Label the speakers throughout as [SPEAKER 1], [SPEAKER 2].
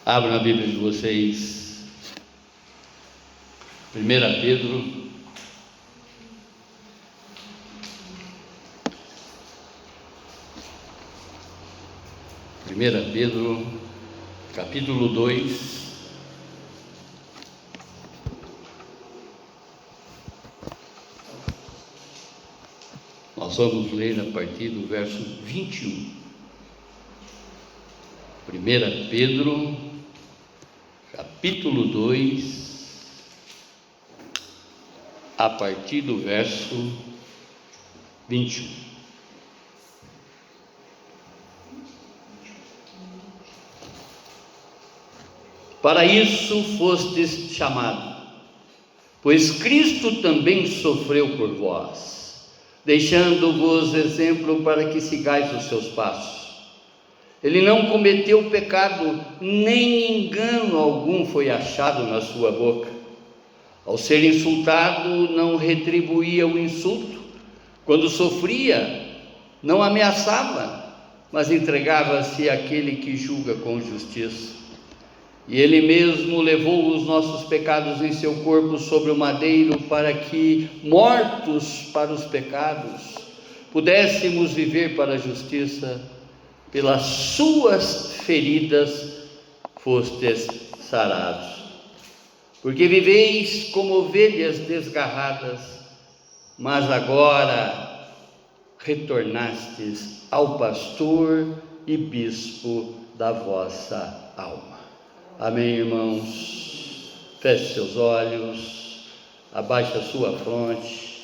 [SPEAKER 1] Abram a Bíblia de vocês, 1 Pedro, capítulo 2, nós vamos ler a partir do verso 21. 1 Pedro, capítulo 2, a partir do verso 21. Para isso fostes chamados, pois Cristo também sofreu por vós, deixando-vos exemplo para que sigais os seus passos. Ele não cometeu pecado, nem engano algum foi achado na sua boca. Ao ser insultado, não retribuía o insulto. Quando sofria, não ameaçava, mas entregava-se àquele que julga com justiça. E Ele mesmo levou os nossos pecados em seu corpo sobre o madeiro, para que, mortos para os pecados, pudéssemos viver para a justiça. Pelas suas feridas fostes sarados. Porque viveis como ovelhas desgarradas, mas agora retornastes ao pastor e bispo da vossa alma. Amém, irmãos? Feche seus olhos, abaixe a sua fronte.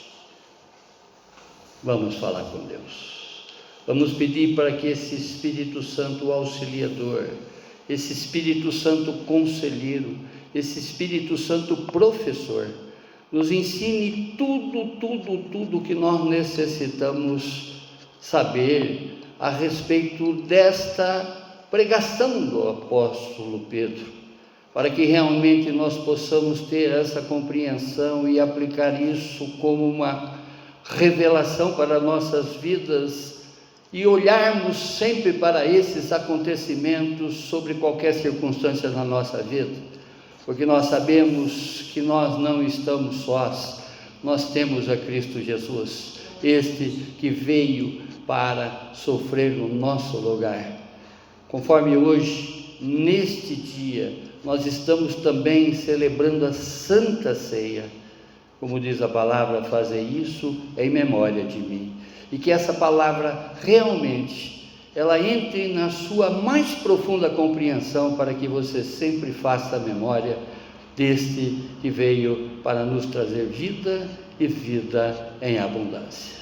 [SPEAKER 1] Vamos falar com Deus. Vamos pedir para que esse Espírito Santo auxiliador, esse Espírito Santo conselheiro, esse Espírito Santo professor, nos ensine tudo que nós necessitamos saber a respeito desta pregação do apóstolo Pedro, para que realmente nós possamos ter essa compreensão e aplicar isso como uma revelação para nossas vidas, e olharmos sempre para esses acontecimentos sobre qualquer circunstância na nossa vida, porque nós sabemos que nós não estamos sós, nós temos a Cristo Jesus, este que veio para sofrer no nosso lugar. Conforme hoje, neste dia, nós estamos também celebrando a Santa Ceia. Como diz a palavra, fazer isso em memória de mim. E que essa palavra realmente, ela entre na sua mais profunda compreensão, para que você sempre faça a memória deste que veio para nos trazer vida e vida em abundância.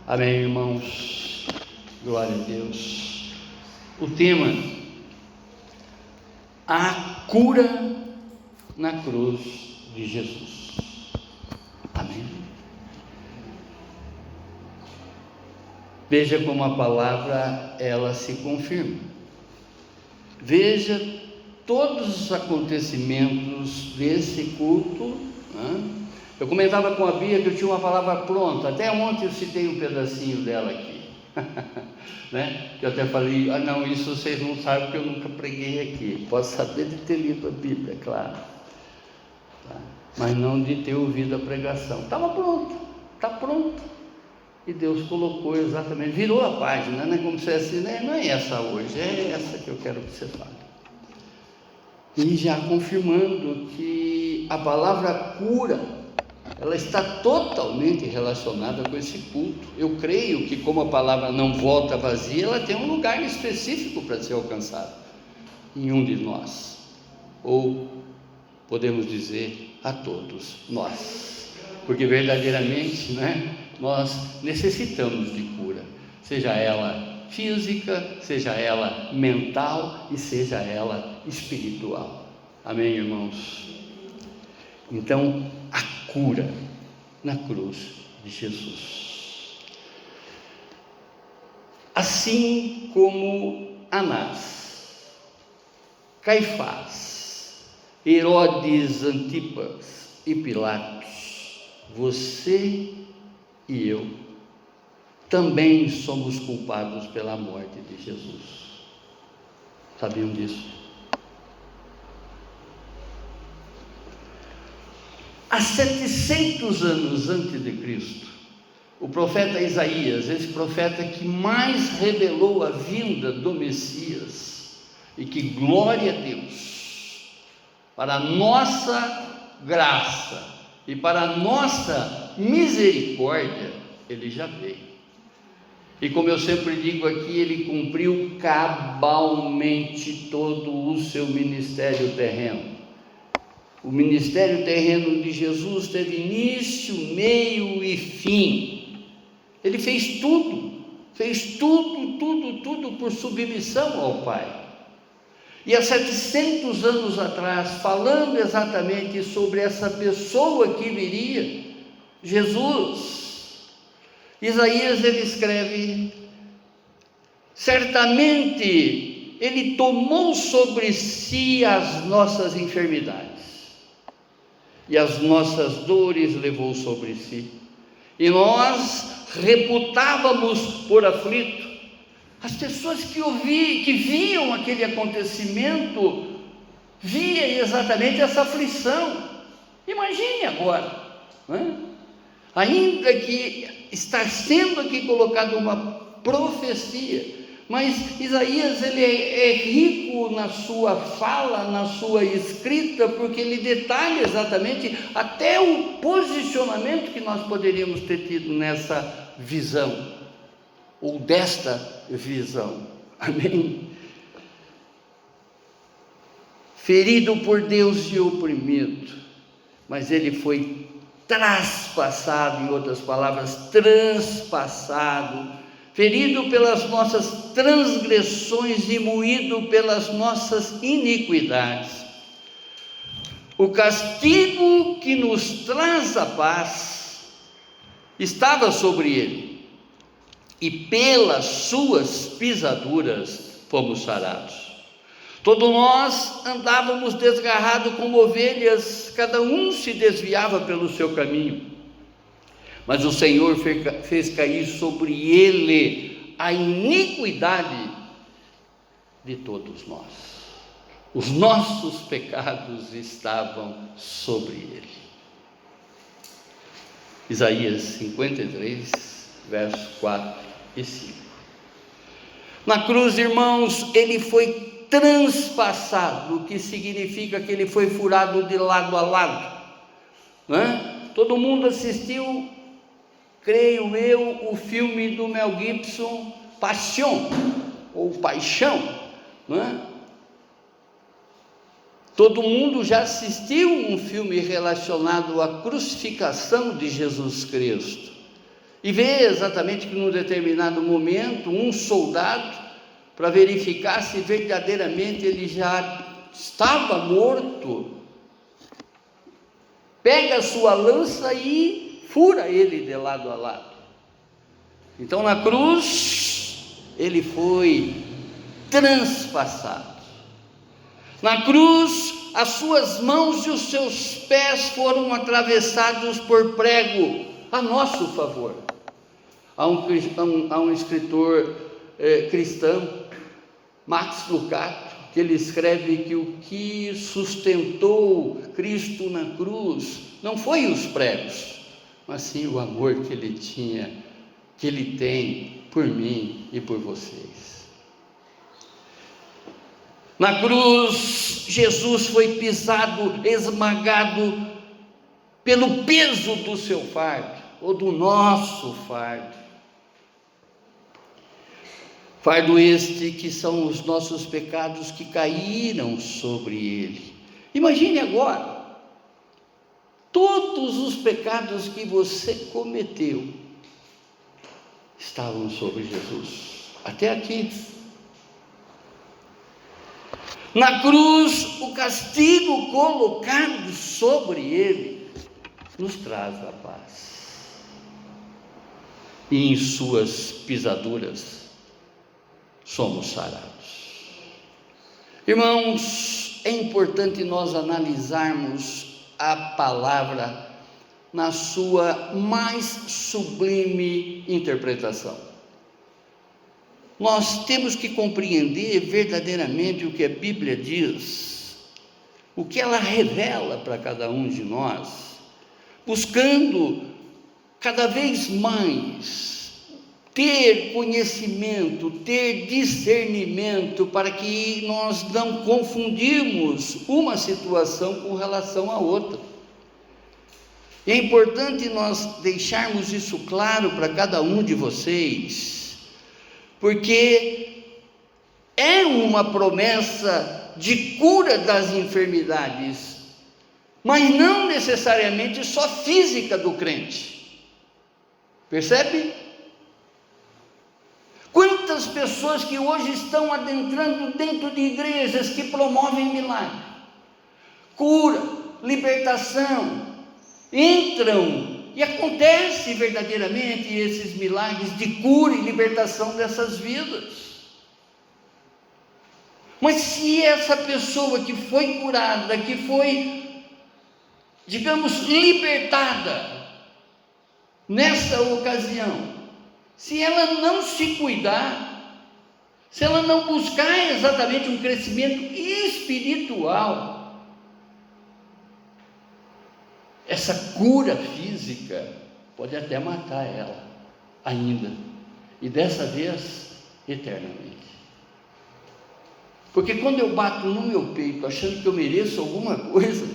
[SPEAKER 1] Amém, irmãos? Glória a Deus. O tema: a cura na cruz de Jesus. Amém? Veja como a palavra, ela se confirma. Veja todos os acontecimentos desse culto. Eu comentava com a Bia que eu tinha uma palavra pronta. Até ontem eu citei um pedacinho dela aqui. Né? Que eu até falei, não, isso vocês não sabem porque eu nunca preguei aqui. Posso saber de ter lido a Bíblia, claro. Tá? Mas não de ter ouvido a pregação. Estava pronto, está pronto. E Deus colocou exatamente, virou a página, né? Como se fosse assim, né? Não é essa hoje, é essa que eu quero que você fale. E já confirmando que a palavra cura, ela está totalmente relacionada com esse culto. Eu creio que, como a palavra não volta vazia, ela tem um lugar específico para ser alcançada em um de nós, ou podemos dizer a todos nós, porque verdadeiramente, né, nós necessitamos de cura, seja ela física, seja ela mental e seja ela espiritual. Amém, irmãos? Então, a cura na cruz de Jesus. Assim como Anás, Caifás, Herodes Antipas e Pilatos, você e eu também somos culpados pela morte de Jesus. Sabiam disso? há 700 anos antes de Cristo, o profeta Isaías, esse profeta que mais revelou a vinda do Messias, e que, glória a Deus, para a nossa graça e para a nossa misericórdia, ele já veio. E como eu sempre digo aqui, ele cumpriu cabalmente todo o seu ministério terreno. O ministério terreno de Jesus teve início, meio e fim. Ele fez tudo por submissão ao Pai. E há 700 anos atrás, falando exatamente sobre essa pessoa que viria, Jesus, Isaías, ele escreve: certamente ele tomou sobre si as nossas enfermidades, e as nossas dores levou sobre si, e nós reputávamos por aflito. As pessoas que viam aquele acontecimento, via exatamente essa aflição. Imagine agora, né? Ainda que está sendo aqui colocada uma profecia, mas Isaías, ele é rico na sua fala, na sua escrita, porque ele detalha exatamente até o posicionamento que nós poderíamos ter tido nessa visão, ou desta visão. Amém? Ferido por Deus e oprimido, mas ele foi traspassado, em outras palavras, transpassado, ferido pelas nossas transgressões e moído pelas nossas iniquidades. O castigo que nos traz a paz estava sobre ele, e pelas suas pisaduras fomos sarados. Todos nós andávamos desgarrados como ovelhas, cada um se desviava pelo seu caminho, mas o Senhor fez cair sobre ele a iniquidade de todos nós. Os nossos pecados estavam sobre ele. Isaías 53, versos 4 e 5. Na cruz, irmãos, ele foi transpassado, o que significa que ele foi furado de lado a lado, né? Todo mundo assistiu, creio eu, o filme do Mel Gibson, Passion, ou Paixão, né? Todo mundo já assistiu um filme relacionado à crucificação de Jesus Cristo, e vê exatamente que num determinado momento, um soldado, para verificar se verdadeiramente ele já estava morto, pega a sua lança e fura ele de lado a lado. Então na cruz ele foi transpassado. Na cruz as suas mãos e os seus pés foram atravessados por prego a nosso favor. Há um escritor cristão, Max Lucado, que ele escreve que o que sustentou Cristo na cruz não foi os pregos, mas sim o amor que ele tinha, que ele tem por mim e por vocês. Na cruz, Jesus foi pisado, esmagado pelo peso do seu fardo, ou do nosso fardo. Fardo este que são os nossos pecados que caíram sobre ele. Imagine agora, todos os pecados que você cometeu estavam sobre Jesus, até aqui. Na cruz, o castigo colocado sobre ele nos traz a paz, e em suas pisaduras somos sarados. Irmãos, é importante nós analisarmos a palavra na sua mais sublime interpretação. Nós temos que compreender verdadeiramente o que a Bíblia diz, o que ela revela para cada um de nós, buscando cada vez mais ter conhecimento, ter discernimento, para que nós não confundimos uma situação com relação à outra. E é importante nós deixarmos isso claro para cada um de vocês, porque é uma promessa de cura das enfermidades, mas não necessariamente só física do crente. Percebe? Quantas pessoas que hoje estão adentrando dentro de igrejas que promovem milagre, cura, libertação, entram e acontece verdadeiramente esses milagres de cura e libertação dessas vidas. Mas se essa pessoa que foi curada, que foi, digamos, libertada nessa ocasião, se ela não se cuidar, se ela não buscar exatamente um crescimento espiritual, essa cura física pode até matar ela ainda, e dessa vez eternamente. Porque quando eu bato no meu peito achando que eu mereço alguma coisa,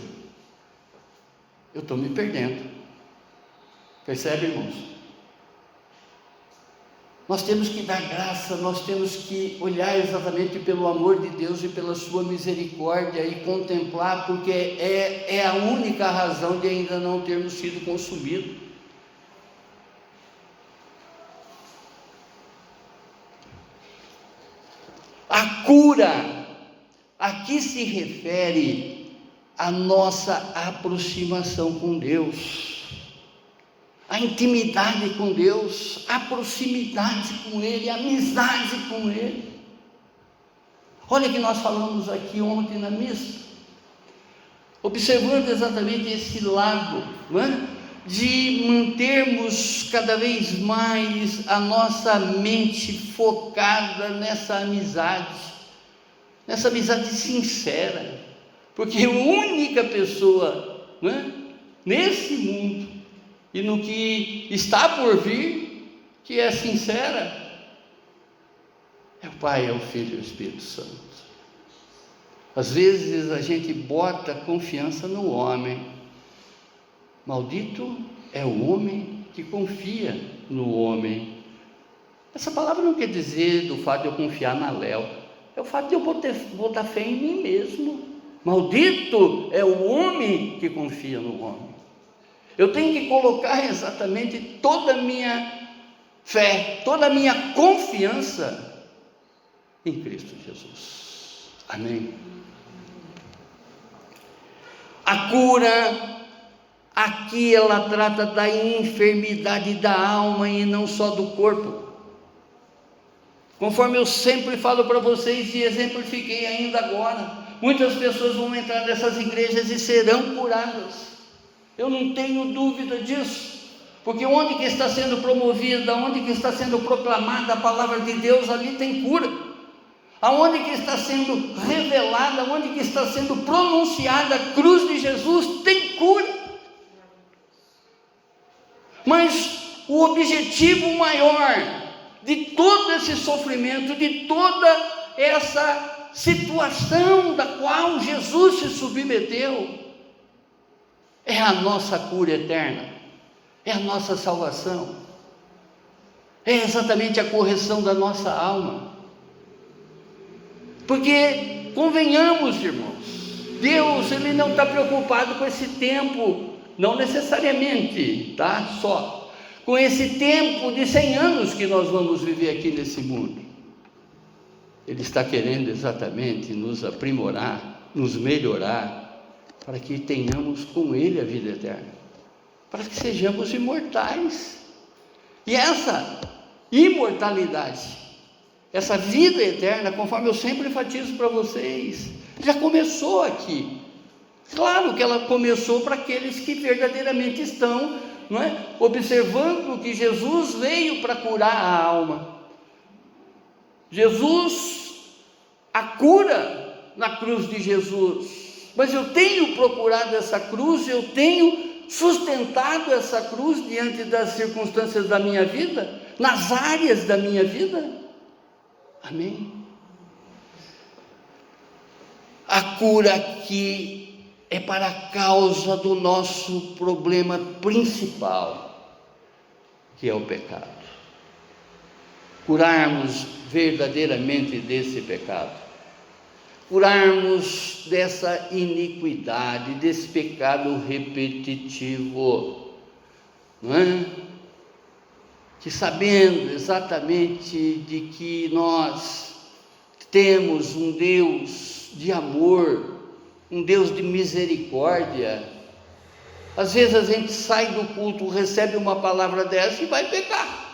[SPEAKER 1] eu estou me perdendo. Percebe, irmãos? Nós temos que dar graça, nós temos que olhar exatamente pelo amor de Deus e pela sua misericórdia e contemplar, porque é a única razão de ainda não termos sido consumidos. A cura aqui se refere à nossa aproximação com Deus, a intimidade com Deus, a proximidade com Ele, a amizade com Ele. Olha que nós falamos aqui ontem na missa, observando exatamente esse lado, não é? De mantermos cada vez mais a nossa mente focada nessa amizade sincera, porque a única pessoa, não é? Nesse mundo e no que está por vir, que é sincera, é o Pai, é o Filho e o Espírito Santo. Às vezes a gente bota confiança no homem. Maldito é o homem que confia no homem. Essa palavra não quer dizer do fato de eu confiar na Léo, é o fato de eu botar fé em mim mesmo. Maldito é o homem que confia no homem. Eu tenho que colocar exatamente toda a minha fé, toda a minha confiança em Cristo Jesus. Amém? A cura aqui ela trata da enfermidade da alma e não só do corpo. Conforme eu sempre falo para vocês e exemplifiquei ainda agora, muitas pessoas vão entrar nessas igrejas e serão curadas. Eu não tenho dúvida disso, porque onde que está sendo promovida, onde que está sendo proclamada a palavra de Deus, ali tem cura. Aonde que está sendo revelada, onde que está sendo pronunciada a cruz de Jesus, tem cura. Mas o objetivo maior de todo esse sofrimento, de toda essa situação da qual Jesus se submeteu, é a nossa cura eterna, é a nossa salvação, é exatamente a correção da nossa alma. Porque, convenhamos, irmãos, Deus, Ele não está preocupado com esse tempo, não necessariamente, tá? Só com esse tempo de 100 anos que nós vamos viver aqui nesse mundo. Ele está querendo exatamente nos aprimorar, nos melhorar, para que tenhamos com Ele a vida eterna, para que sejamos imortais. E essa imortalidade, essa vida eterna, conforme eu sempre enfatizo para vocês, já começou aqui. Claro que ela começou para aqueles que verdadeiramente estão, não é, observando que Jesus veio para curar a alma. Jesus, a cura na cruz de Jesus. Mas eu tenho procurado essa cruz, eu tenho sustentado essa cruz diante das circunstâncias da minha vida, nas áreas da minha vida? Amém? A cura aqui é para a causa do nosso problema principal, que é o pecado. Curarmos verdadeiramente desse pecado, curarmos dessa iniquidade, desse pecado repetitivo, não é? Que sabendo exatamente de que nós temos um Deus de amor, um Deus de misericórdia, às vezes a gente sai do culto, recebe uma palavra dessa e vai pecar.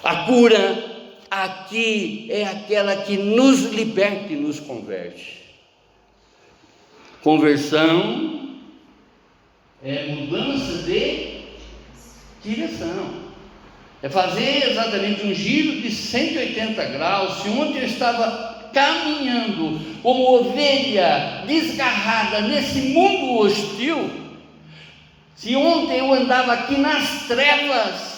[SPEAKER 1] A cura aqui é aquela que nos liberta e nos converte. Conversão é mudança de direção, é fazer exatamente um giro de 180 graus. Se ontem eu estava caminhando como ovelha desgarrada nesse mundo hostil, se ontem eu andava aqui nas trevas,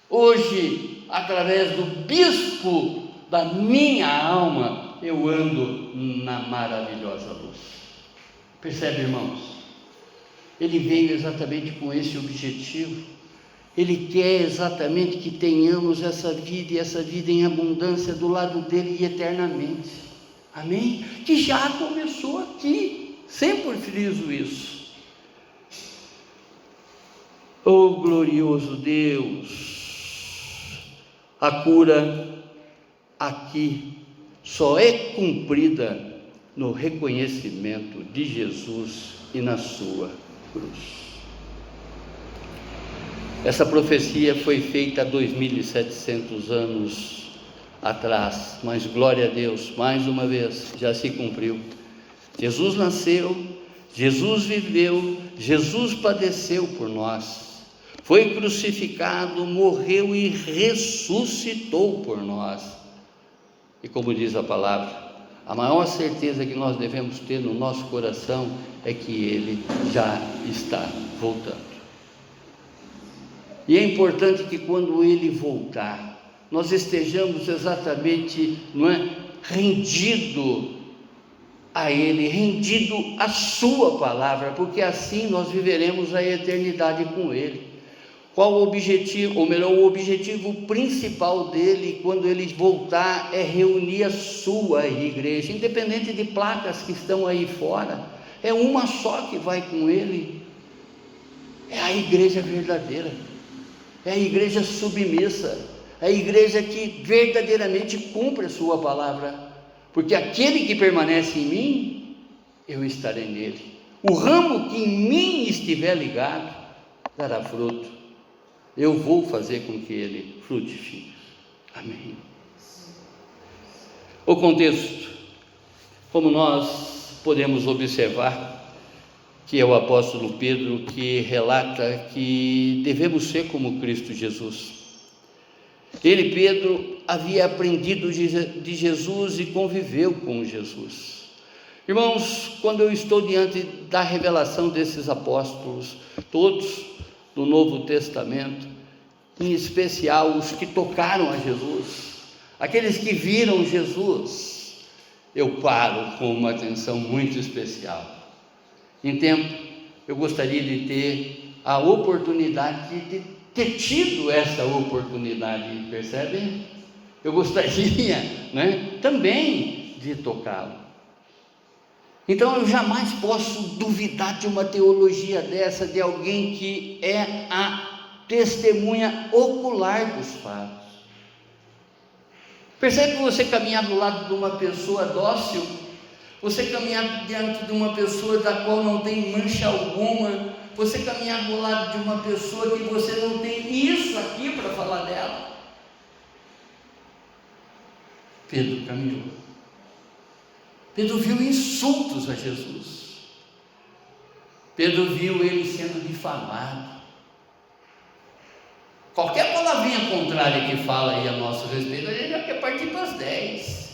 [SPEAKER 1] hoje, através do bispo da minha alma, eu ando na maravilhosa luz. Percebe, irmãos? Ele veio exatamente com esse objetivo. Ele quer exatamente que tenhamos essa vida, e essa vida em abundância do lado dele e eternamente. Amém? Que já começou aqui, sempre friso isso. Oh glorioso Deus! A cura aqui só é cumprida no reconhecimento de Jesus e na sua cruz. Essa profecia foi feita há 2.700 anos atrás, mas glória a Deus, mais uma vez, já se cumpriu. Jesus nasceu, Jesus viveu, Jesus padeceu por nós. Foi crucificado, morreu e ressuscitou por nós. E como diz a palavra, a maior certeza que nós devemos ter no nosso coração é que Ele já está voltando. E é importante que quando Ele voltar, nós estejamos exatamente, rendido a Ele, rendido à sua palavra, porque assim nós viveremos a eternidade com Ele. Qual o objetivo, ou melhor, o objetivo principal dele, quando ele voltar, é reunir a sua igreja, independente de placas que estão aí fora, é uma só que vai com ele, é a igreja verdadeira, é a igreja submissa, é a igreja que verdadeiramente cumpre a sua palavra, porque aquele que permanece em mim, eu estarei nele. O ramo que em mim estiver ligado, dará fruto. Eu vou fazer com que ele frutifique. Amém. O contexto, como nós podemos observar, que é o apóstolo Pedro que relata que devemos ser como Cristo Jesus. Ele, Pedro, havia aprendido de Jesus e conviveu com Jesus. Irmãos, quando eu estou diante da revelação desses apóstolos, todos do Novo Testamento, em especial os que tocaram a Jesus, aqueles que viram Jesus, eu paro com uma atenção muito especial. Em tempo, eu gostaria de ter a oportunidade de ter tido essa oportunidade, percebem? Eu gostaria, também de tocá-lo. Então eu jamais posso duvidar de uma teologia dessa, de alguém que é a testemunha ocular dos fatos. Percebe que você caminhar do lado de uma pessoa dócil, você caminhar diante de uma pessoa da qual não tem mancha alguma, você caminhar do lado de uma pessoa que você não tem isso aqui para falar dela. Pedro caminhou. Pedro viu insultos a Jesus. Pedro viu ele sendo difamado. Qualquer palavrinha contrária que fala aí a nosso respeito, a gente já quer partir para as 10.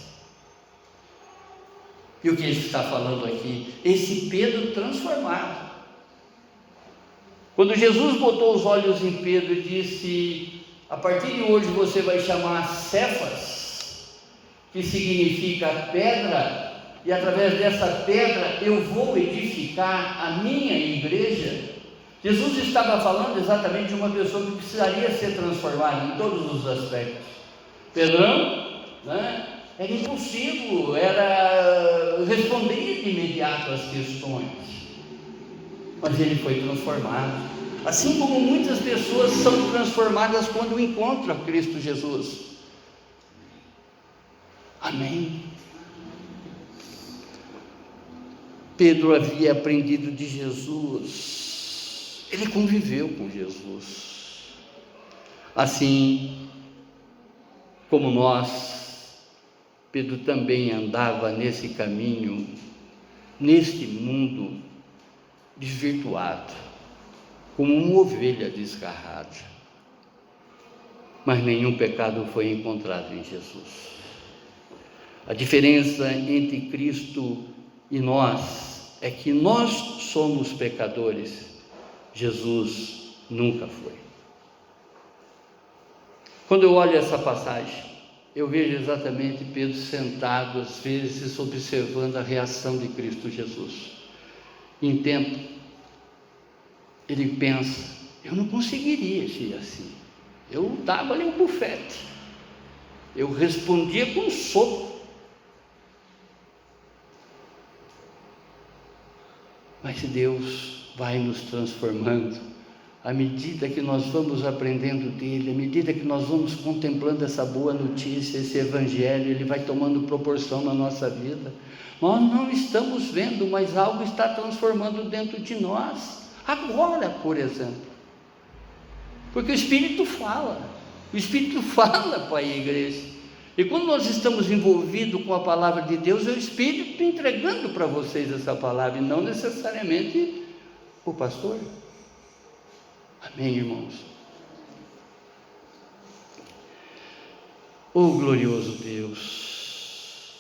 [SPEAKER 1] E o que ele está falando aqui? Esse Pedro transformado. Quando Jesus botou os olhos em Pedro e disse: a partir de hoje você vai chamar Cefas, que significa pedra, e através dessa pedra eu vou edificar a minha igreja. Jesus estava falando exatamente de uma pessoa que precisaria ser transformada em todos os aspectos. Pedrão, né? Era impossível, era responder de imediato às questões, mas ele foi transformado, assim como muitas pessoas são transformadas quando encontram Cristo Jesus. Amém. Pedro havia aprendido de Jesus, ele conviveu com Jesus, assim como nós. Pedro também andava nesse caminho, neste mundo desvirtuado, como uma ovelha desgarrada, mas nenhum pecado foi encontrado em Jesus. A diferença entre Cristo e nós é que nós somos pecadores, Jesus nunca foi. Quando eu olho essa passagem, eu vejo exatamente Pedro sentado, às vezes, observando a reação de Cristo Jesus. Em tempo, ele pensa: eu não conseguiria ser assim. Eu dava ali um bufete, eu respondia com um soco. Mas Deus vai nos transformando à medida que nós vamos aprendendo dele, à medida que nós vamos contemplando essa boa notícia, esse evangelho, ele vai tomando proporção na nossa vida. Nós não estamos vendo, mas algo está transformando dentro de nós, agora, por exemplo, porque o Espírito fala para a igreja, e quando nós estamos envolvidos com a palavra de Deus, é o Espírito entregando para vocês essa palavra, e não necessariamente o pastor. Amém, irmãos? Oh, glorioso Deus!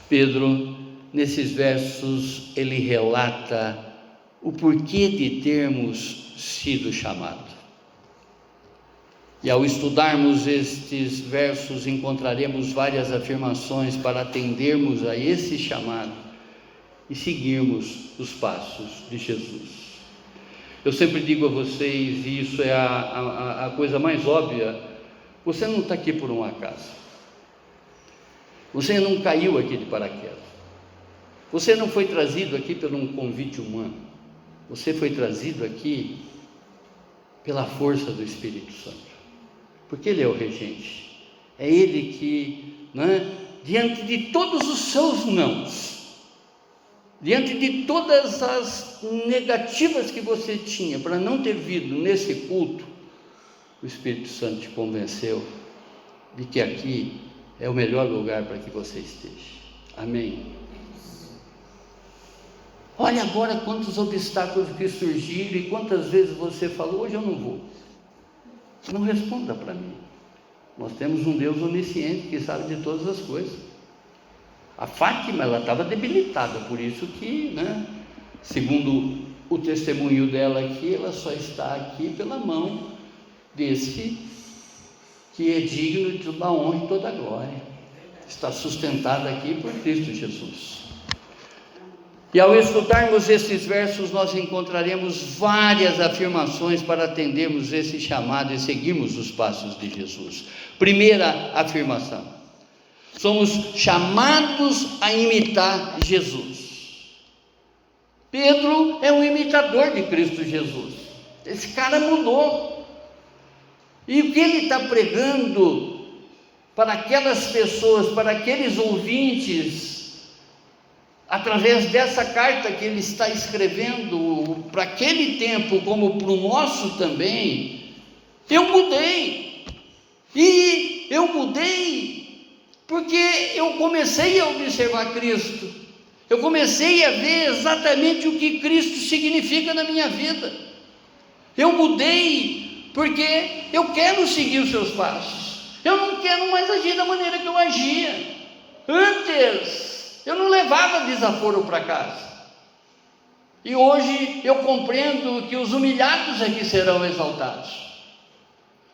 [SPEAKER 1] Pedro, nesses versos, ele relata o porquê de termos sido chamados. E ao estudarmos estes versos, encontraremos várias afirmações para atendermos a esse chamado e seguirmos os passos de Jesus. Eu sempre digo a vocês, e isso é a coisa mais óbvia: você não está aqui por um acaso, você não caiu aqui de paraquedas, você não foi trazido aqui por um convite humano, você foi trazido aqui pela força do Espírito Santo, porque Ele é o regente, é Ele que, diante de todos os seus nãos, diante de todas as negativas que você tinha para não ter vindo nesse culto, o Espírito Santo te convenceu de que aqui é o melhor lugar para que você esteja. Amém? Olha agora quantos obstáculos que surgiram e quantas vezes você falou: hoje eu não vou. Não responda para mim. Nós temos um Deus onisciente que sabe de todas as coisas. A Fátima, ela estava debilitada, por isso que, segundo o testemunho dela aqui, ela só está aqui pela mão desse que é digno de toda a honra e toda a glória. Está sustentada aqui por Cristo Jesus. E ao estudarmos esses versos, nós encontraremos várias afirmações para atendermos esse chamado e seguirmos os passos de Jesus. Primeira afirmação: somos chamados a imitar Jesus. Pedro é um imitador de Cristo Jesus. Esse cara mudou. E o que ele está pregando para aquelas pessoas, para aqueles ouvintes, através dessa carta que ele está escrevendo para aquele tempo, como para o nosso também, eu mudei. E eu mudei porque eu comecei a observar Cristo, eu comecei a ver exatamente o que Cristo significa na minha vida. Eu mudei porque eu quero seguir os seus passos, eu não quero mais agir da maneira que eu agia. Antes Eu não levava desaforo para casa. E hoje eu compreendo que os humilhados é que serão exaltados.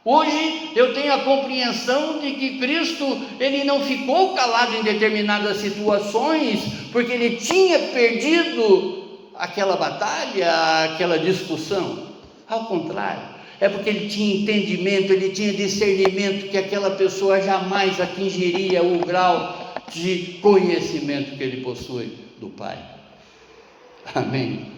[SPEAKER 1] Hoje eu tenho a compreensão de que Cristo, Ele não ficou calado em determinadas situações, porque Ele tinha perdido aquela batalha, aquela discussão. Ao contrário, é porque Ele tinha entendimento, Ele tinha discernimento que aquela pessoa jamais atingiria o grau de conhecimento que Ele possui do Pai. Amém?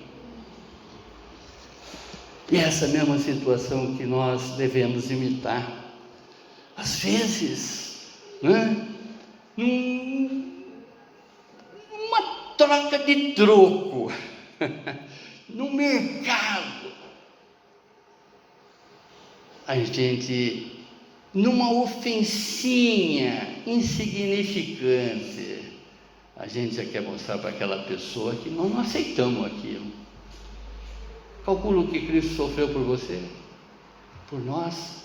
[SPEAKER 1] E essa mesma situação que nós devemos imitar. Às vezes, numa troca de troco, no mercado, a gente, numa ofensinha insignificante, a gente já quer mostrar para aquela pessoa que nós não aceitamos aquilo. Calcula o que Cristo sofreu por você, por nós.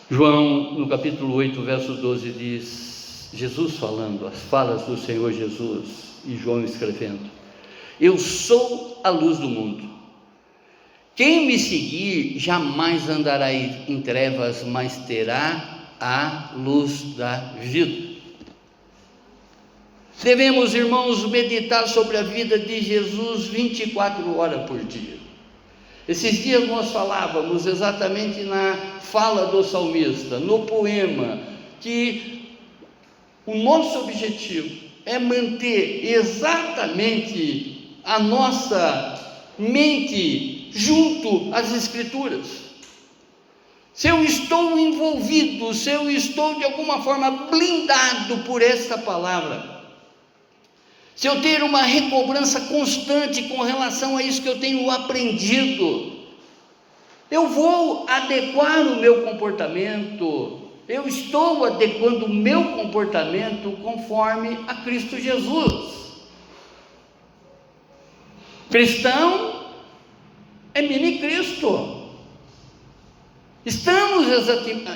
[SPEAKER 1] João, no capítulo 8, verso 12, diz, Jesus falando, as falas do Senhor Jesus, e João escrevendo: eu sou a luz do mundo. Quem me seguir jamais andará em trevas, mas terá a luz da vida. Devemos, irmãos, meditar sobre a vida de Jesus 24 horas por dia. Esses dias nós falávamos exatamente na fala do salmista, no poema, que o nosso objetivo é manter exatamente a nossa mente junto às Escrituras. Se eu estou envolvido, se eu estou de alguma forma blindado por esta palavra, se eu ter uma recobrança constante com relação a isso que eu tenho aprendido, eu vou adequar o meu comportamento, eu estou adequando o meu comportamento conforme a Cristo Jesus. Cristão é mini Cristo. Estamos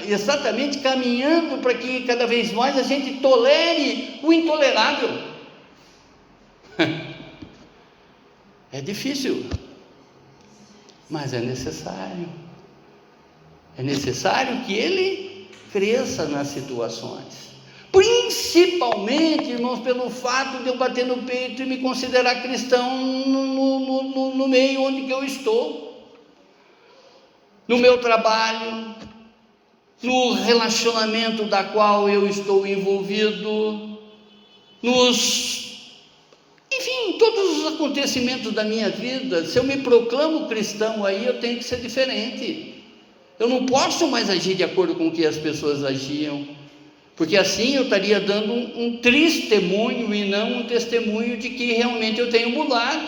[SPEAKER 1] exatamente caminhando para que cada vez mais a gente tolere o intolerável. É difícil, mas é necessário. É necessário que ele cresça nas situações, principalmente, irmãos, pelo fato de eu bater no peito e me considerar cristão no meio onde que eu estou, no meu trabalho, no relacionamento da qual eu estou envolvido, enfim, todos os acontecimentos da minha vida. Se eu me proclamo cristão aí, eu tenho que ser diferente. Eu não posso mais agir de acordo com o que as pessoas agiam, porque assim eu estaria dando um testemunho e não um testemunho de que realmente eu tenho mudado.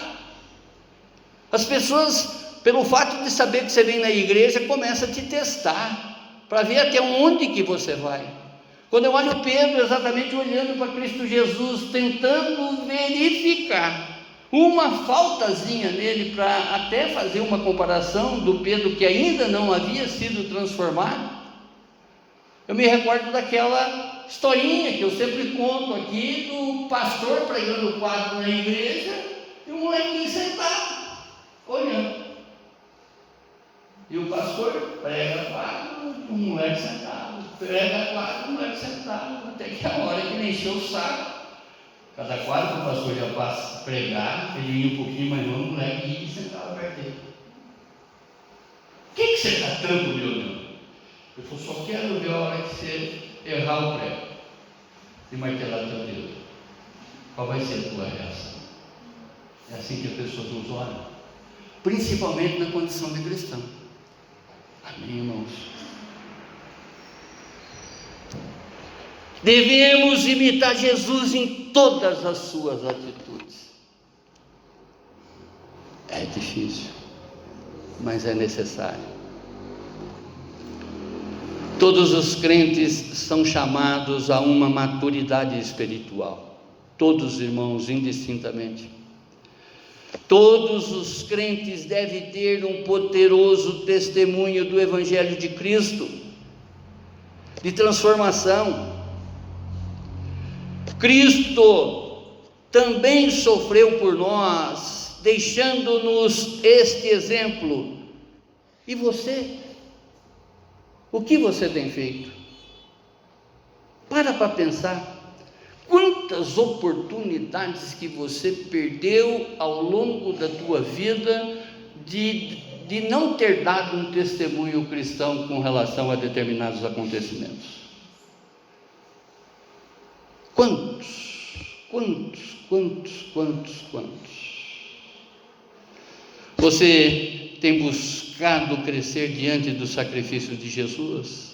[SPEAKER 1] As pessoas, pelo fato de saber que você vem na igreja, começam a te testar, para ver até onde que você vai. Quando eu olho Pedro, exatamente olhando para Cristo Jesus, tentando verificar uma faltazinha nele, para até fazer uma comparação do Pedro que ainda não havia sido transformado, eu me recordo daquela historinha que eu sempre conto aqui, do pastor pregando o quadro na igreja e um molequinho sentado, olhando. E o pastor prega quadro, um moleque sentado. Prega quadro, um moleque sentado, até que a hora que ele encheu o saco. Cada quadro que o pastor já passa a pregar, ele ia um pouquinho mais longe, o moleque ia e sentava perto dele. O que você está tanto me olhando? Eu falei, só quero ver a hora que você errar o prego e martelar teu dedo. Qual vai ser a tua reação? É assim que as pessoas nos olham, principalmente na condição de cristão. Amém, irmãos? Devemos imitar Jesus em todas as suas atitudes. É difícil, mas é necessário. Todos os crentes são chamados a uma maturidade espiritual. Todos, irmãos, indistintamente. Todos os crentes devem ter um poderoso testemunho do Evangelho de Cristo. de transformação. Cristo também sofreu por nós, deixando-nos este exemplo. E você? O que você tem feito? Para pensar. Quantas oportunidades que você perdeu ao longo da tua vida de não ter dado um testemunho cristão com relação a determinados acontecimentos? Quantos? Você tem buscado crescer diante do sacrifício de Jesus?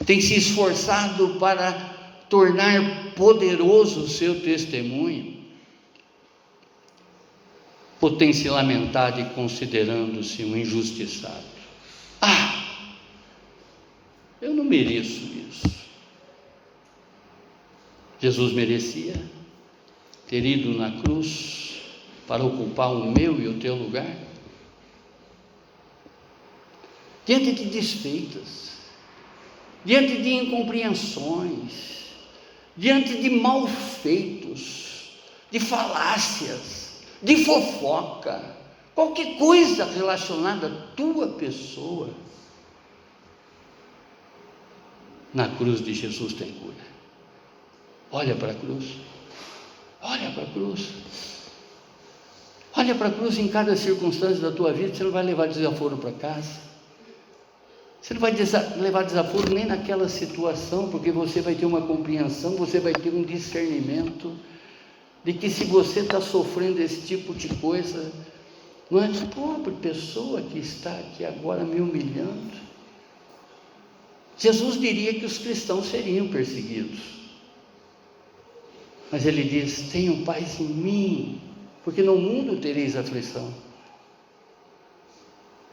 [SPEAKER 1] Tem se esforçado para tornar poderoso o seu testemunho? Ou tem se lamentado e considerando-se um injustiçado? Eu não mereço isso. Jesus merecia ter ido na cruz para ocupar o meu e o teu lugar? Diante de desfeitas, diante de incompreensões, diante de malfeitos, de falácias, de fofoca, qualquer coisa relacionada à tua pessoa, na cruz de Jesus tem cura. Olha para a cruz, olha para a cruz, olha para a cruz em cada circunstância da tua vida. Você não vai levar desaforo para casa, você não vai levar desaforo nem naquela situação, porque você vai ter uma compreensão, você vai ter um discernimento de que se você está sofrendo esse tipo de coisa, não é a pobre pessoa que está aqui agora me humilhando. Jesus diria que os cristãos seriam perseguidos, mas ele diz: tenham paz em mim, porque no mundo tereis aflição.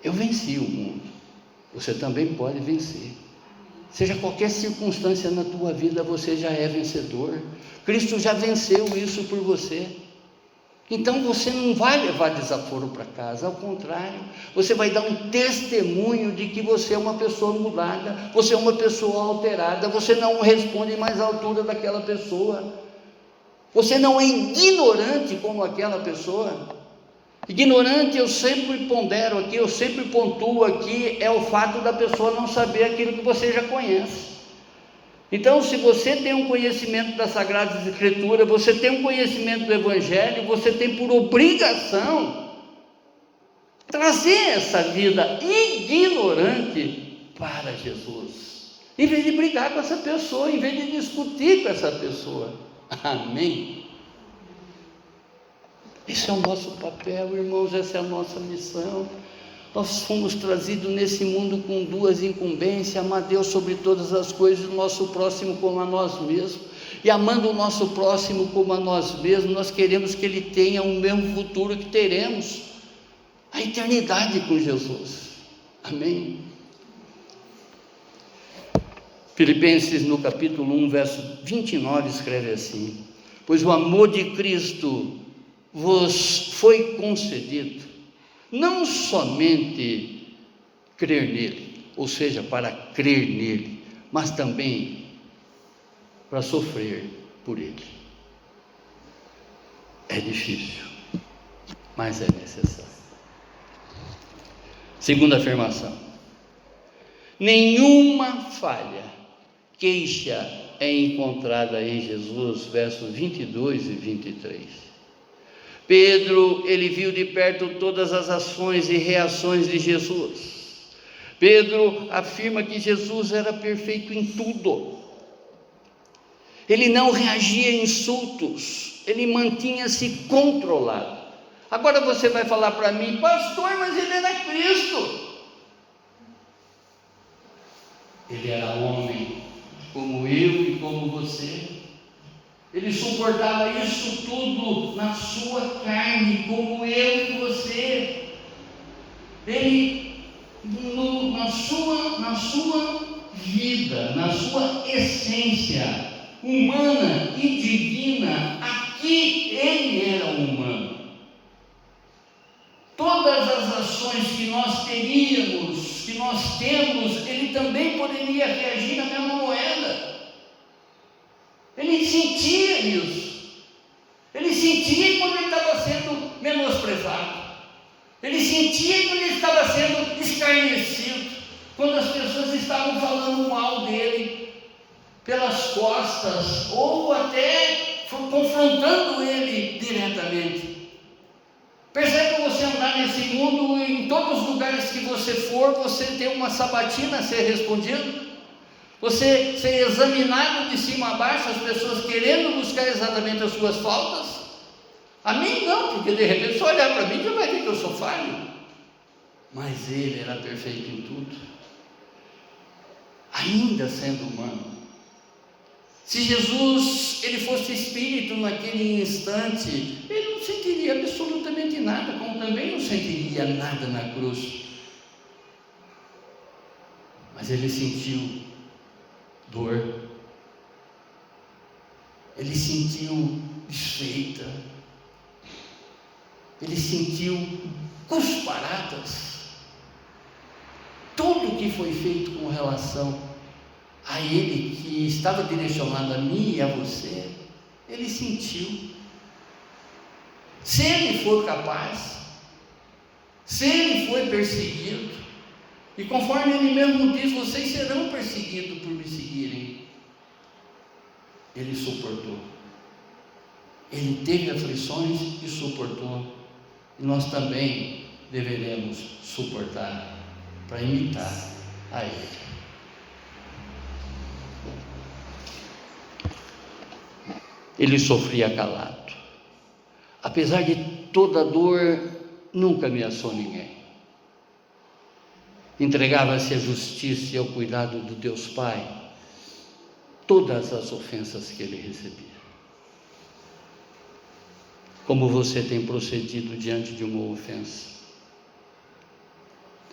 [SPEAKER 1] Eu venci o mundo, você também pode vencer. Seja qualquer circunstância na tua vida, você já é vencedor. Cristo já venceu isso por você. Então você não vai levar desaforo para casa, ao contrário, você vai dar um testemunho de que você é uma pessoa mudada, você é uma pessoa alterada, você não responde mais à altura daquela pessoa, você não é ignorante como aquela pessoa. Ignorante, eu sempre pondero aqui, eu sempre pontuo aqui, é o fato da pessoa não saber aquilo que você já conhece. Então, se você tem um conhecimento das Sagradas Escrituras, você tem um conhecimento do Evangelho, você tem por obrigação trazer essa vida ignorante para Jesus, em vez de brigar com essa pessoa, em vez de discutir com essa pessoa. Amém? Esse é o nosso papel, irmãos, essa é a nossa missão. Nós fomos trazidos nesse mundo com duas incumbências: amar Deus sobre todas as coisas, o nosso próximo como a nós mesmos. E amando o nosso próximo como a nós mesmos, nós queremos que ele tenha o mesmo futuro que teremos, a eternidade com Jesus. Amém? Filipenses no capítulo 1, verso 29, escreve assim: pois o amor de Cristo vos foi concedido, não somente crer nele, ou seja, para crer nele, mas também para sofrer por ele. É difícil, mas é necessário. Segunda afirmação: nenhuma falha, queixa é encontrada em Jesus, versos 22 e 23. Pedro, ele viu de perto todas as ações e reações de Jesus. Pedro afirma que Jesus era perfeito em tudo. Ele não reagia a insultos, ele mantinha-se controlado. Agora você vai falar para mim: pastor, mas ele era Cristo. Ele era homem, como eu e como você. Ele suportava isso tudo na sua carne, como eu e você. Ele, na sua vida, na sua essência humana e divina, aqui ele era humano. Todas as situações que nós teríamos, que nós temos, ele também poderia reagir na mesma moeda. Ele sentia isso. Ele sentia quando ele estava sendo menosprezado. Ele sentia quando ele estava sendo escarnecido, quando as pessoas estavam falando mal dele pelas costas, ou até confrontando ele diretamente. Percebe você andar nesse mundo, em todos os lugares que você for, você tem uma sabatina a ser respondido, você ser examinado de cima a baixo, as pessoas querendo buscar exatamente as suas faltas. A mim não, porque de repente, se olhar para mim, já vai ver que eu sou falho. Mas ele era perfeito em tudo, ainda sendo humano. Se Jesus, ele fosse espírito naquele instante, ele não sentiria absolutamente nada, como também não sentiria nada na cruz. Mas ele sentiu dor, ele sentiu desfeita, ele sentiu cusparadas. Tudo que foi feito com relação a ele, que estava direcionado a mim e a você, ele sentiu. Se ele for capaz, se ele foi perseguido, e conforme ele mesmo diz, vocês serão perseguidos por me seguirem, ele suportou. Ele teve aflições e suportou. E nós também deveremos suportar para imitar a ele. Ele sofria calado. Apesar de toda a dor, nunca ameaçou ninguém. Entregava-se à justiça e ao cuidado do Deus Pai todas as ofensas que ele recebia. Como você tem procedido diante de uma ofensa?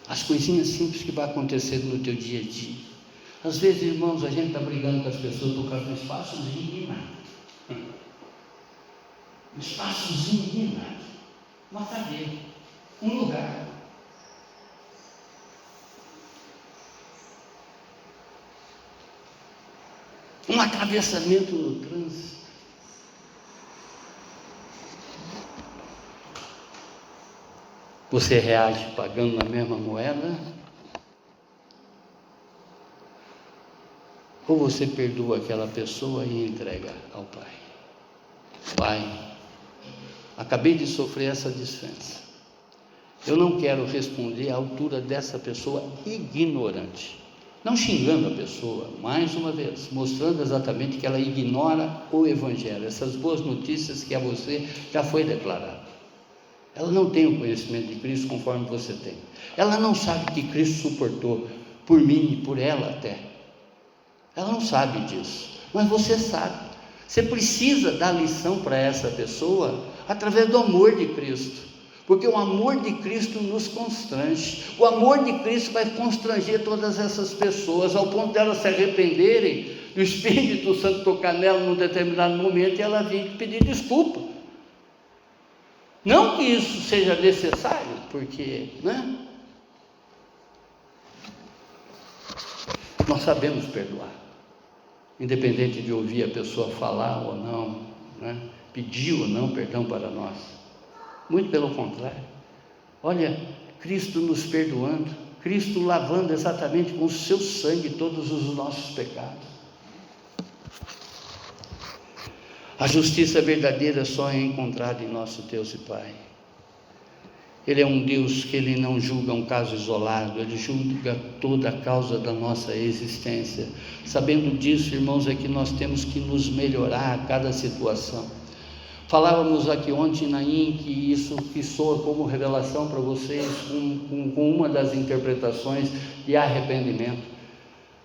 [SPEAKER 1] As coisinhas simples que vai acontecendo no teu dia a dia. Às vezes, irmãos, a gente está brigando com as pessoas por causa do espaçozinho de nada. Um espaçozinho de nada. Uma cadeira, um lugar. Um atravessamento no trânsito. Você reage pagando na mesma moeda? Ou você perdoa aquela pessoa e entrega ao Pai? Pai, acabei de sofrer essa desfensa. Eu não quero responder à altura dessa pessoa ignorante. Não xingando a pessoa, mais uma vez, mostrando exatamente que ela ignora o Evangelho, essas boas notícias que a você já foi declarado. Ela não tem o conhecimento de Cristo conforme você tem. Ela não sabe que Cristo suportou por mim e por ela até. Ela não sabe disso, mas você sabe. Você precisa dar lição para essa pessoa através do amor de Cristo, porque o amor de Cristo nos constrange. O amor de Cristo vai constranger todas essas pessoas ao ponto de elas se arrependerem, do Espírito Santo tocar nela num determinado momento e ela vir pedir desculpa. Não que isso seja necessário, porque, né? Nós sabemos perdoar, independente de ouvir a pessoa falar ou não, né? Pedir ou não perdão para nós. Muito pelo contrário. Olha, Cristo nos perdoando, Cristo lavando exatamente com o seu sangue todos os nossos pecados. A justiça verdadeira só é encontrada em nosso Deus e Pai. Ele é um Deus que ele não julga um caso isolado, ele julga toda a causa da nossa existência. Sabendo disso, irmãos, é que nós temos que nos melhorar a cada situação. Falávamos aqui ontem na que isso que soa como revelação para vocês, com uma das interpretações de arrependimento.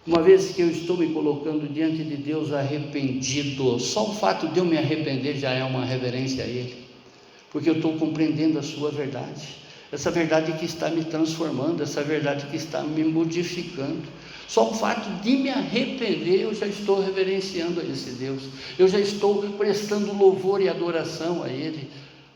[SPEAKER 1] Uma vez que eu estou me colocando diante de Deus arrependido, só o fato de eu me arrepender já é uma reverência a Ele, porque eu estou compreendendo a sua verdade, essa verdade que está me transformando, essa verdade que está me modificando. Só o fato de me arrepender, eu já estou reverenciando a esse Deus, eu já estou prestando louvor e adoração a Ele,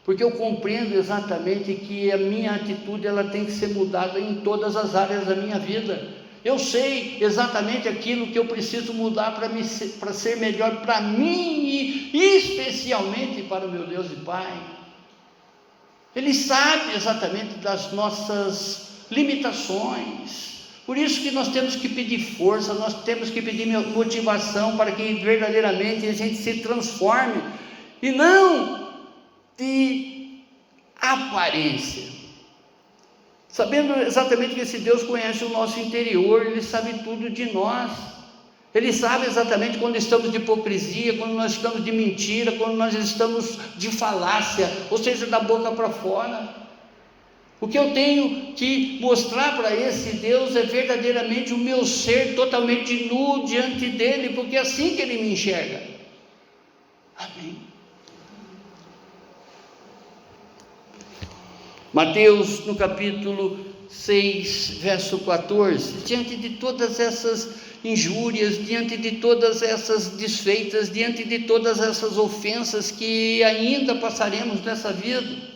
[SPEAKER 1] porque eu compreendo exatamente que a minha atitude ela tem que ser mudada em todas as áreas da minha vida. Eu sei exatamente aquilo que eu preciso mudar para ser melhor para mim e especialmente para o meu Deus e Pai. Ele sabe exatamente das nossas limitações. Por isso que nós temos que pedir força, nós temos que pedir motivação para que verdadeiramente a gente se transforme, e não de aparência. Sabendo exatamente que esse Deus conhece o nosso interior, Ele sabe tudo de nós. Ele sabe exatamente quando estamos de hipocrisia, quando nós estamos de mentira, quando nós estamos de falácia, ou seja, da boca para fora. O que eu tenho que mostrar para esse Deus é verdadeiramente o meu ser totalmente nu diante dEle, porque é assim que Ele me enxerga. Amém. Mateus, no capítulo 6, verso 14, diante de todas essas injúrias, diante de todas essas desfeitas, diante de todas essas ofensas que ainda passaremos nessa vida,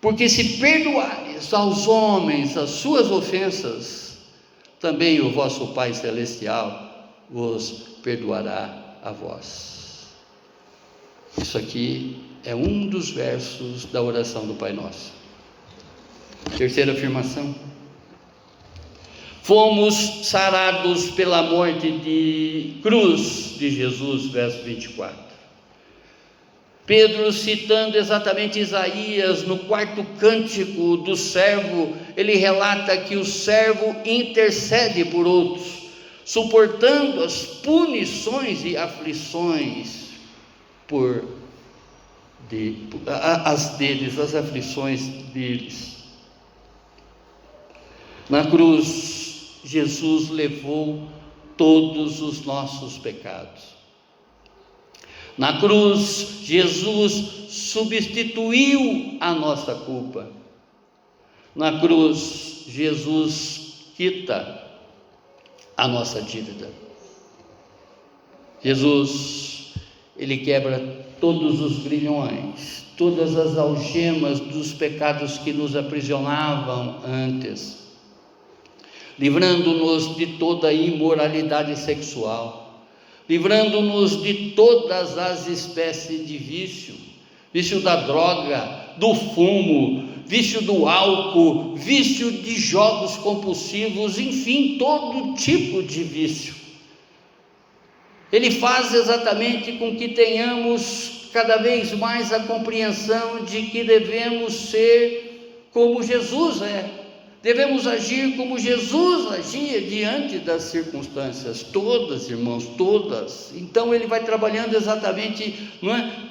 [SPEAKER 1] porque se perdoares aos homens as suas ofensas, também o vosso Pai Celestial vos perdoará a vós. Isso aqui é um dos versos da oração do Pai Nosso. Terceira afirmação: fomos sarados pela morte de cruz de Jesus, verso 24. Pedro, citando exatamente Isaías, no 4º cântico do servo, ele relata que o servo intercede por outros, suportando as punições e aflições as aflições deles. Na cruz, Jesus levou todos os nossos pecados. Na cruz, Jesus substituiu a nossa culpa. Na cruz, Jesus quita a nossa dívida. Jesus, Ele quebra todos os grilhões, todas as algemas dos pecados que nos aprisionavam antes, livrando-nos de toda a imoralidade sexual, livrando-nos de todas as espécies de vício, vício da droga, do fumo, vício do álcool, vício de jogos compulsivos, enfim, todo tipo de vício. Ele faz exatamente com que tenhamos cada vez mais a compreensão de que devemos ser como Jesus é. Devemos agir como Jesus agia diante das circunstâncias, todas, irmãos, todas. Então Ele vai trabalhando exatamente,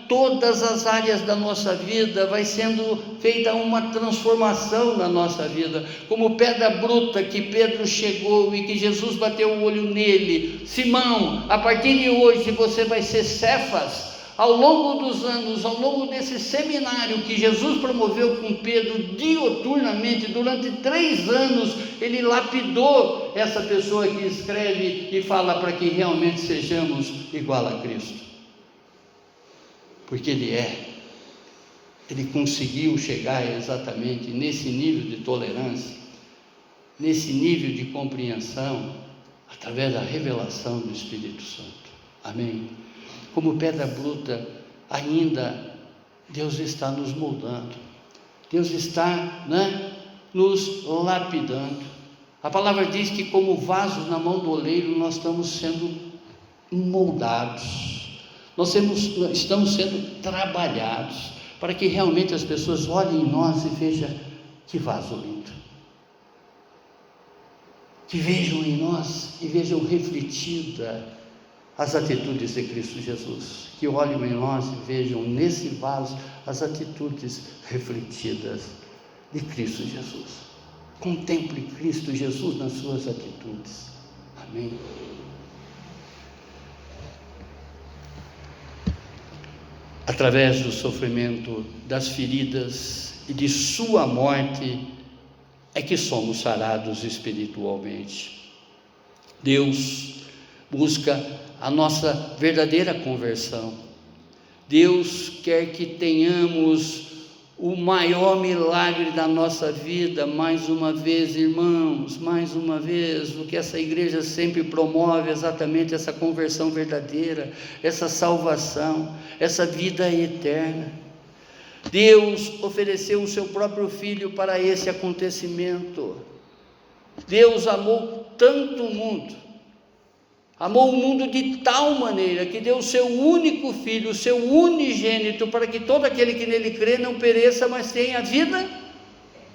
[SPEAKER 1] todas as áreas da nossa vida, vai sendo feita uma transformação na nossa vida, como pedra bruta que Pedro chegou e que Jesus bateu o olho nele: Simão, a partir de hoje você vai ser Cefas. Ao longo dos anos, ao longo desse seminário que Jesus promoveu com Pedro dioturnamente, durante 3 anos, ele lapidou essa pessoa que escreve e fala para que realmente sejamos igual a Cristo. Porque ele conseguiu chegar exatamente nesse nível de tolerância, nesse nível de compreensão, através da revelação do Espírito Santo. Amém? Como pedra bruta, ainda Deus está nos moldando, Deus está nos lapidando. A palavra diz que como vasos na mão do oleiro, nós estamos sendo moldados, nós estamos sendo trabalhados, para que realmente as pessoas olhem em nós e vejam que vaso lindo, que vejam em nós e vejam refletida as atitudes de Cristo Jesus, que olhem em nós e vejam nesse vaso as atitudes refletidas de Cristo Jesus. Contemple Cristo Jesus nas suas atitudes. Amém? Através do sofrimento, das feridas e de sua morte, é que somos sarados espiritualmente. Deus busca a nossa verdadeira conversão. Deus quer que tenhamos o maior milagre da nossa vida. Mais uma vez, irmãos, mais uma vez, o que essa igreja sempre promove, exatamente essa conversão verdadeira, essa salvação, essa vida eterna. Deus ofereceu o seu próprio Filho para esse acontecimento. Deus amou tanto o mundo, amou o mundo de tal maneira que deu o seu único Filho, o seu unigênito, para que todo aquele que nele crê não pereça, mas tenha vida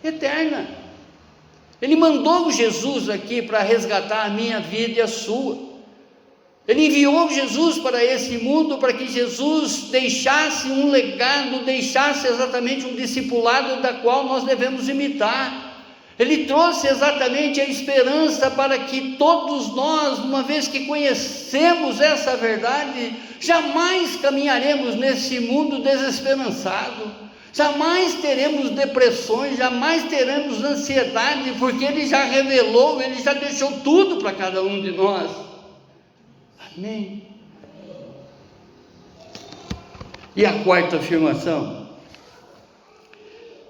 [SPEAKER 1] eterna. Ele mandou Jesus aqui para resgatar a minha vida e a sua. Ele enviou Jesus para esse mundo para que Jesus deixasse um legado, deixasse exatamente um discipulado da qual nós devemos imitar. Ele trouxe exatamente a esperança para que todos nós, uma vez que conhecemos essa verdade, jamais caminharemos nesse mundo desesperançado, jamais teremos depressões, jamais teremos ansiedade, porque Ele já revelou, Ele já deixou tudo para cada um de nós. Amém. E a quarta afirmação: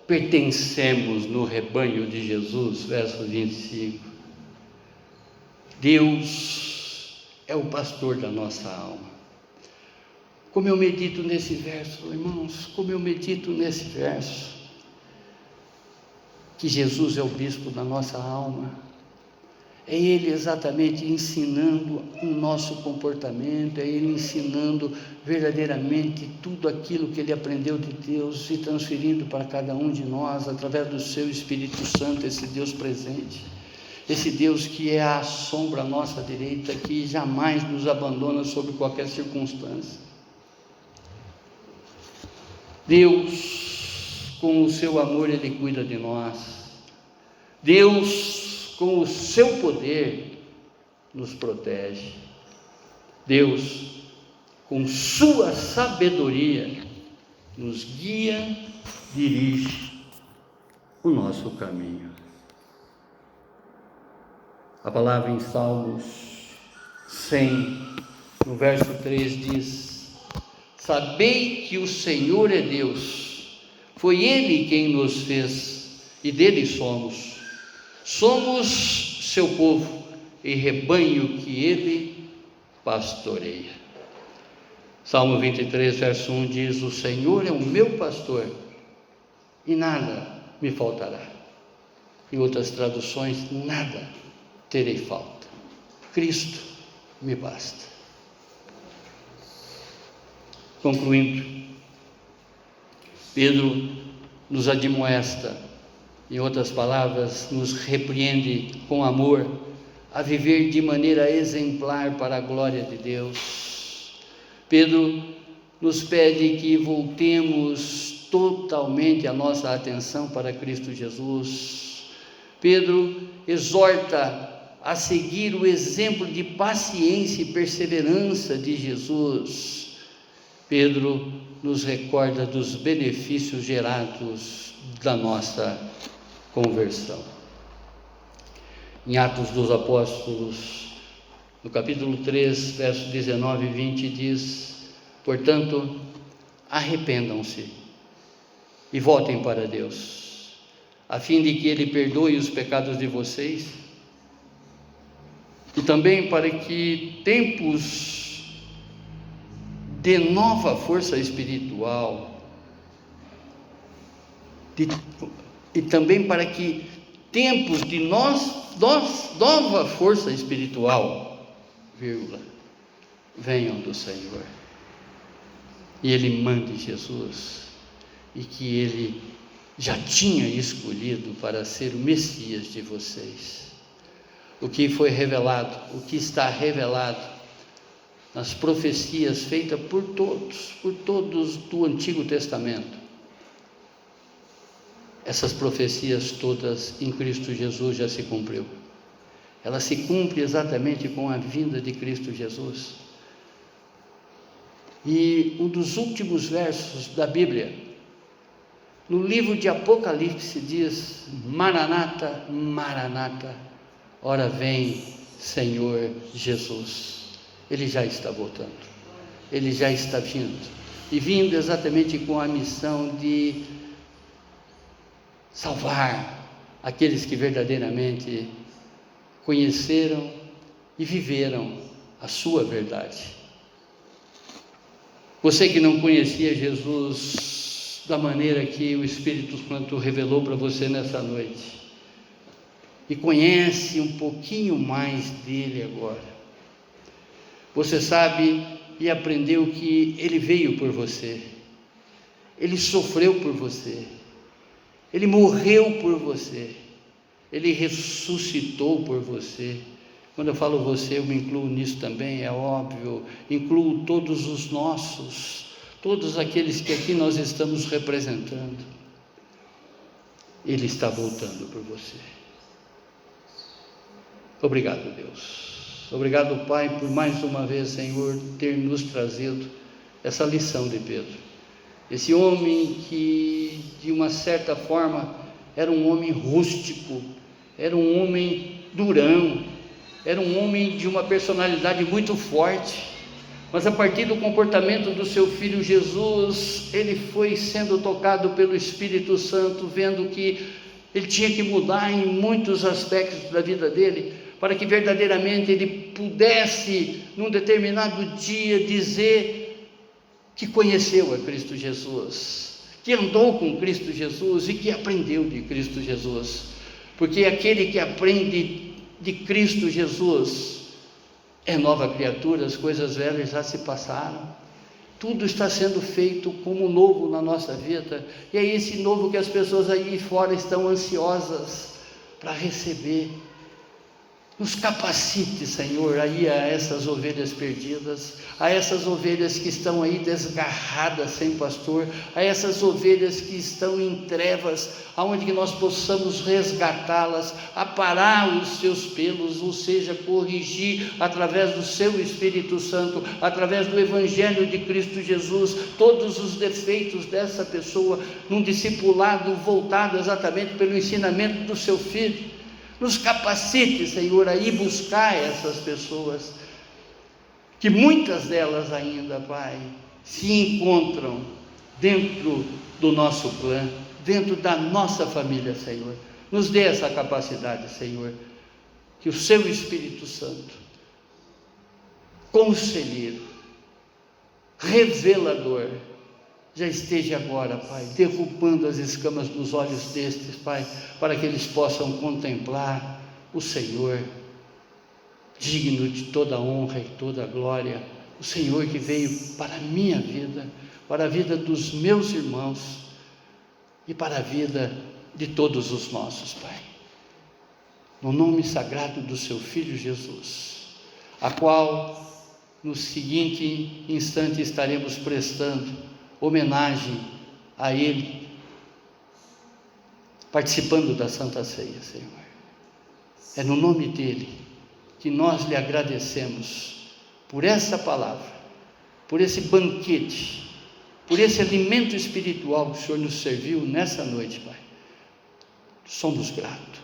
[SPEAKER 1] pertencemos no rebanho de Jesus, verso 25. Deus é o pastor da nossa alma. Como eu medito nesse verso, irmãos, como eu medito nesse verso, que Jesus é o bispo da nossa alma. É Ele exatamente ensinando o nosso comportamento, é Ele ensinando verdadeiramente tudo aquilo que Ele aprendeu de Deus e transferindo para cada um de nós, através do seu Espírito Santo, esse Deus presente, esse Deus que é a sombra à nossa direita, que jamais nos abandona sob qualquer circunstância. Deus, com o seu amor, Ele cuida de nós. Deus, com o seu poder, nos protege. Deus, com sua sabedoria, nos guia, dirige o nosso caminho. A palavra em Salmos 100, no verso 3 diz: sabei que o Senhor é Deus, foi Ele quem nos fez e dele somos. Somos seu povo e rebanho que Ele pastoreia. Salmo 23, verso 1 diz: o Senhor é o meu pastor e nada me faltará. Em outras traduções, nada terei falta. Cristo me basta. Concluindo, Pedro nos admoesta, em outras palavras, nos repreende com amor a viver de maneira exemplar para a glória de Deus. Pedro nos pede que voltemos totalmente a nossa atenção para Cristo Jesus. Pedro exorta a seguir o exemplo de paciência e perseverança de Jesus. Pedro nos recorda dos benefícios gerados da nossa conversão. Em Atos dos Apóstolos, no capítulo 3, versos 19 e 20, diz: portanto, arrependam-se e voltem para Deus, a fim de que Ele perdoe os pecados de vocês, e também para que tempos de nova força espiritual, e também para que tempos de nova força espiritual, venham do Senhor, e Ele mande Jesus, e que Ele já tinha escolhido para ser o Messias de vocês. O que foi revelado, o que está revelado nas profecias feitas por todos do Antigo Testamento, essas profecias todas em Cristo Jesus já se cumpriu. Ela se cumpre exatamente com a vinda de Cristo Jesus. E um dos últimos versos da Bíblia, no livro de Apocalipse, diz: Maranata, Maranata, ora vem, Senhor Jesus. Ele já está voltando, Ele já está vindo. e vindo exatamente com a missão de salvar aqueles que verdadeiramente conheceram e viveram a sua verdade. Você que não conhecia Jesus da maneira que o Espírito Santo revelou para você nessa noite, e conhece um pouquinho mais dele agora, você sabe e aprendeu que ele veio por você, ele sofreu por você, ele morreu por você, ele ressuscitou por você. Quando eu falo você, eu me incluo nisso também, é óbvio, incluo todos os nossos, todos aqueles que aqui nós estamos representando. Ele está voltando por você. Obrigado, Deus. Obrigado, Pai, por mais uma vez, Senhor, ter nos trazido essa lição de Pedro. Esse homem que, de uma certa forma, era um homem rústico, era um homem durão, era um homem de uma personalidade muito forte, mas a partir do comportamento do seu filho Jesus, ele foi sendo tocado pelo Espírito Santo, vendo que ele tinha que mudar em muitos aspectos da vida dele, para que verdadeiramente ele pudesse, num determinado dia, dizer que conheceu a Cristo Jesus, que andou com Cristo Jesus e que aprendeu de Cristo Jesus, porque aquele que aprende de Cristo Jesus é nova criatura, as coisas velhas já se passaram, tudo está sendo feito como novo na nossa vida, e é esse novo que as pessoas aí fora estão ansiosas para receber. Nos capacite, Senhor, aí a essas ovelhas perdidas, a essas ovelhas que estão aí desgarradas sem pastor, a essas ovelhas que estão em trevas, aonde que nós possamos resgatá-las, aparar os seus pelos, ou seja, corrigir através do seu Espírito Santo, através do Evangelho de Cristo Jesus, todos os defeitos dessa pessoa, num discipulado voltado exatamente pelo ensinamento do seu Filho. Nos capacite, Senhor, a ir buscar essas pessoas, que muitas delas ainda, Pai, se encontram dentro do nosso clã, dentro da nossa família, Senhor. Nos dê essa capacidade, Senhor, que o Seu Espírito Santo, conselheiro, revelador, já esteja agora, Pai, derrubando as escamas dos olhos destes, Pai, para que eles possam contemplar o Senhor, digno de toda honra e toda glória, o Senhor que veio para a minha vida, para a vida dos meus irmãos e para a vida de todos os nossos, Pai. No nome sagrado do Seu Filho Jesus, a qual no seguinte instante estaremos prestando homenagem a Ele, participando da Santa Ceia, Senhor. É no nome dEle que nós lhe agradecemos por essa palavra, por esse banquete, por esse alimento espiritual que o Senhor nos serviu nessa noite, Pai. Somos gratos.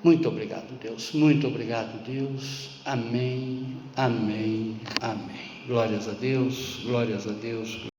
[SPEAKER 1] Muito obrigado, Deus. Muito obrigado, Deus. Amém, amém, amém. Glórias a Deus, glórias a Deus.